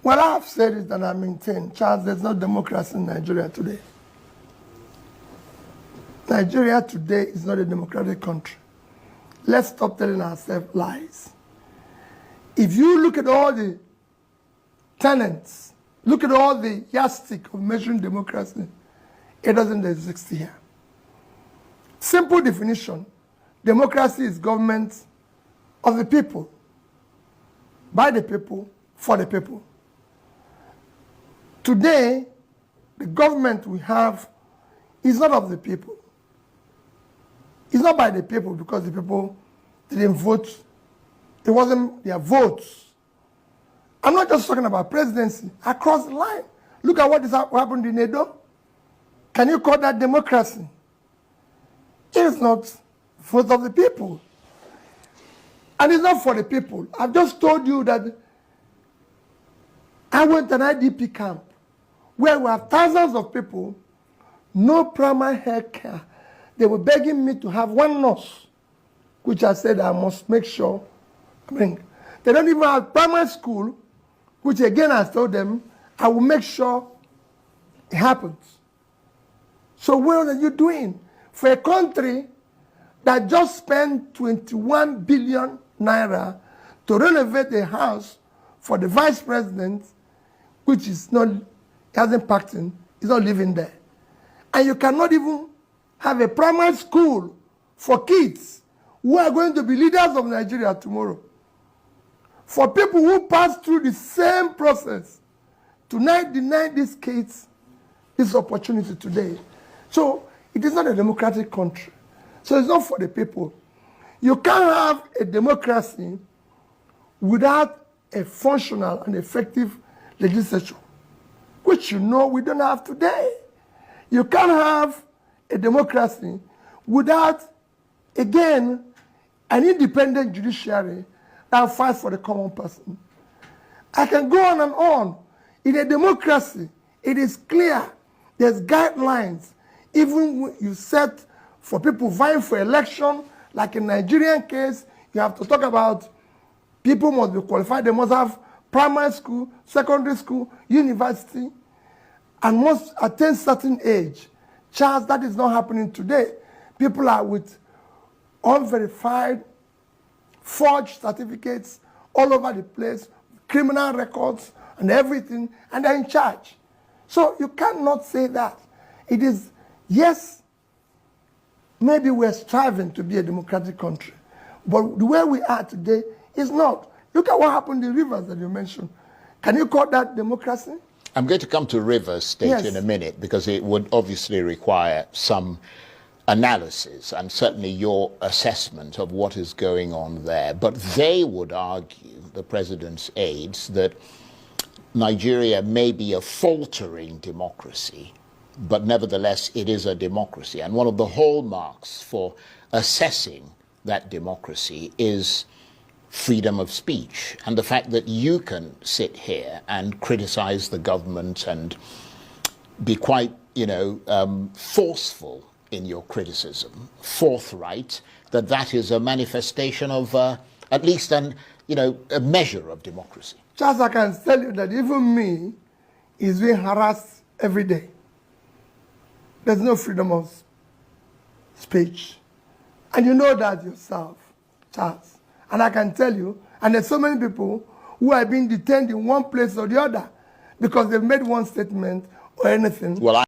Well, I have said it and I maintain, Charles, there's no democracy in Nigeria today. Nigeria today is not a democratic country. Let's stop telling ourselves lies. If you look at all the tenets, look at all the yardstick of measuring democracy, it doesn't exist here. Simple definition, democracy is government of the people, by the people, for the people. Today, the government we have is not of the people. It's not by the people because the people didn't vote. It wasn't their votes. I'm not just talking about presidency. Across the line, look at what happened in Edo. Can you call that democracy? It is not vote of the people. And it's not for the people. I've just told you that I went to an IDP camp where we have thousands of people, no primary health care. They were begging me to have one nurse, which I said I must make sure I bring. They don't even have primary school, which again I told them I will make sure it happens. So what are you doing? For a country that just spent 21 billion naira to renovate a house for the vice president, which is not, hasn't packed in, is not living there. And you cannot even have a primary school for kids who are going to be leaders of Nigeria tomorrow. For people who pass through the same process, tonight deny these kids this opportunity today. So it is not a democratic country. So it's not for the people. You can't have a democracy without a functional and effective legislature, which you know we don't have today. You can't have a democracy without, again, an independent judiciary that fights for the common person. I can go on and on. In a democracy, it is clear. There's guidelines. Even when you set for people vying for election, like in Nigerian case, you have to talk about people must be qualified. They must have primary school, secondary school, university, and must attain certain age. Charles, that is not happening today. People are with unverified, forged certificates all over the place, criminal records and everything, and they're in charge. So you cannot say that. It is, yes, maybe we're striving to be a democratic country, but the way we are today is not. Look at what happened in Rivers that you mentioned. Can you call that democracy? I'm going to come to Rivers State Yes. in a minute, because it would obviously require some analysis and certainly your assessment of what is going on there. But they would argue, the president's aides, that Nigeria may be a faltering democracy, but nevertheless it is a democracy. And one of the hallmarks for assessing that democracy is freedom of speech, and the fact that you can sit here and criticize the government and be quite, forceful in your criticism, forthright, that is a manifestation of at least a measure of democracy. Charles, I can tell you that even me is being harassed every day. There's no freedom of speech. And you know that yourself, Charles. And I can tell you, and there's so many people who are being detained in one place or the other because they've made one statement or anything. Well,